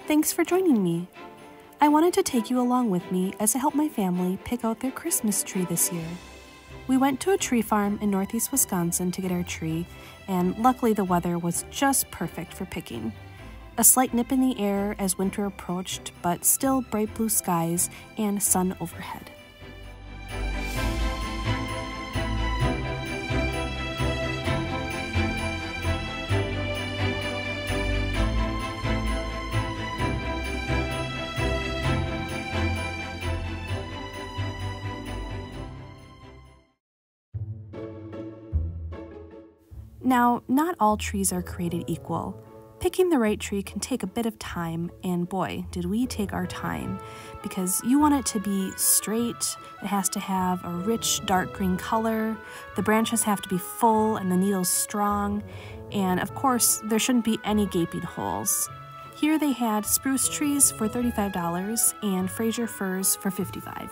Thanks for joining me. I wanted to take you along with me as I helped my family pick out their Christmas tree this year. We went to a tree farm in northeast Wisconsin to get our tree, and luckily the weather was just perfect for picking. A slight nip in the air as winter approached, but still bright blue skies and sun overhead. Now, not all trees are created equal. Picking the right tree can take a bit of time, and boy, did we take our time, because you want it to be straight, it has to have a rich dark green color, the branches have to be full and the needles strong, and of course, there shouldn't be any gaping holes. Here they had spruce trees for $35 and Fraser firs for $55.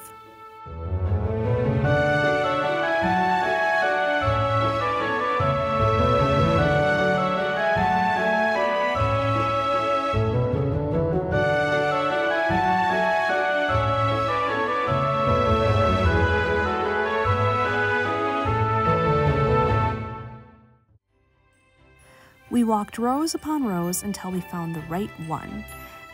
We walked rows upon rows until we found the right one.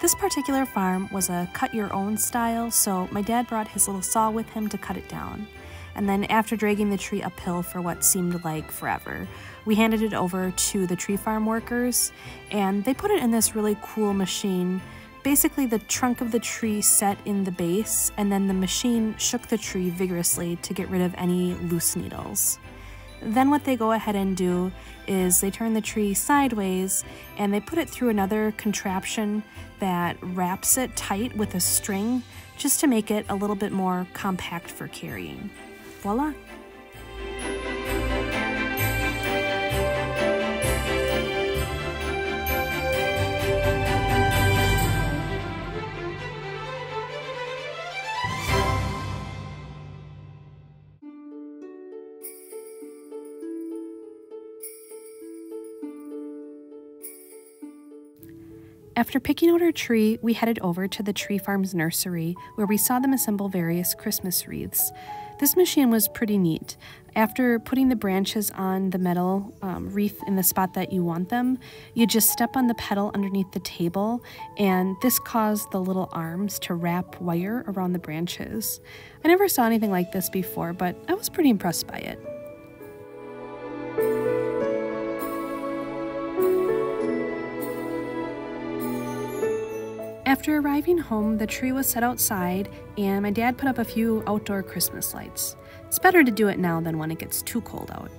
This particular farm was a cut-your-own style, so my dad brought his little saw with him to cut it down. And then after dragging the tree uphill for what seemed like forever, we handed it over to the tree farm workers, and they put it in this really cool machine. Basically, the trunk of the tree set in the base, and then the machine shook the tree vigorously to get rid of any loose needles. Then what they go ahead and do is they turn the tree sideways and they put it through another contraption that wraps it tight with a string just to make it a little bit more compact for carrying. Voila! After picking out our tree, we headed over to the tree farm's nursery, where we saw them assemble various Christmas wreaths. This machine was pretty neat. After putting the branches on the metal wreath in the spot that you want them, you just step on the pedal underneath the table, and this caused the little arms to wrap wire around the branches. I never saw anything like this before, but I was pretty impressed by it. After arriving home, the tree was set outside, and my dad put up a few outdoor Christmas lights. It's better to do it now than when it gets too cold out.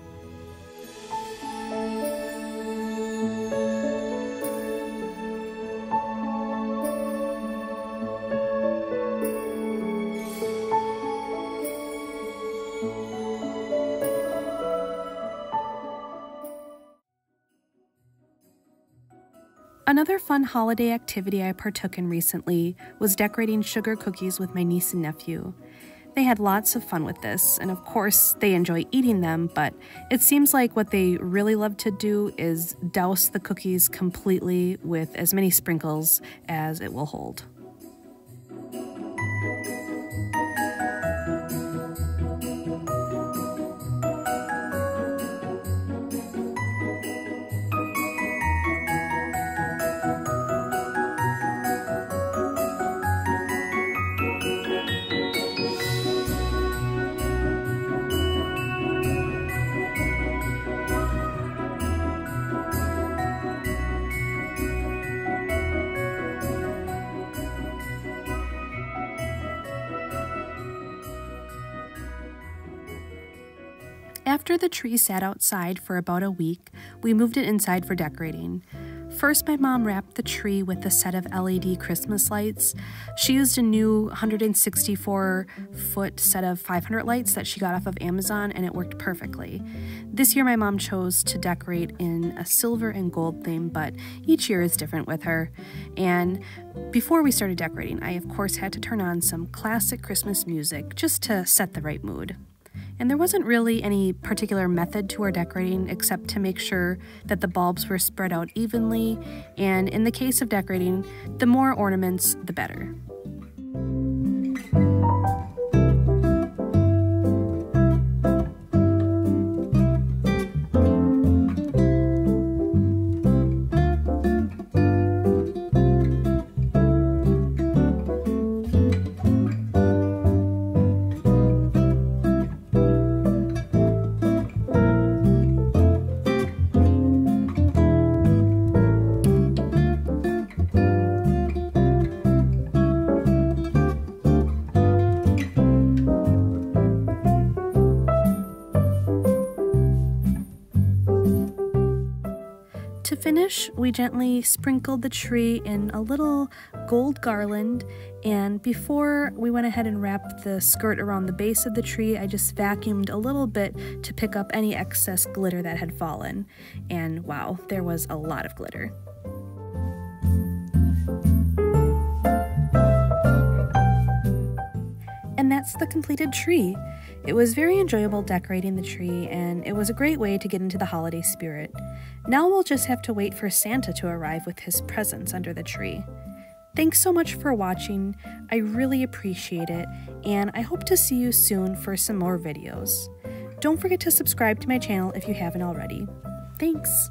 Another fun holiday activity I partook in recently was decorating sugar cookies with my niece and nephew. They had lots of fun with this, and of course they enjoy eating them, but it seems like what they really love to do is douse the cookies completely with as many sprinkles as it will hold. After the tree sat outside for about a week, we moved it inside for decorating. First, my mom wrapped the tree with a set of LED Christmas lights. She used a new 164-foot set of 500 lights that she got off of Amazon, and it worked perfectly. This year, my mom chose to decorate in a silver and gold theme, but each year is different with her. And before we started decorating, I of course had to turn on some classic Christmas music just to set the right mood. And there wasn't really any particular method to our decorating except to make sure that the bulbs were spread out evenly, and in the case of decorating, the more ornaments, the better. To finish, we gently sprinkled the tree in a little gold garland, and before we went ahead and wrapped the skirt around the base of the tree, I just vacuumed a little bit to pick up any excess glitter that had fallen. And wow, there was a lot of glitter. And that's the completed tree. It was very enjoyable decorating the tree, and it was a great way to get into the holiday spirit. Now we'll just have to wait for Santa to arrive with his presents under the tree. Thanks so much for watching. I really appreciate it, and I hope to see you soon for some more videos. Don't forget to subscribe to my channel if you haven't already. Thanks!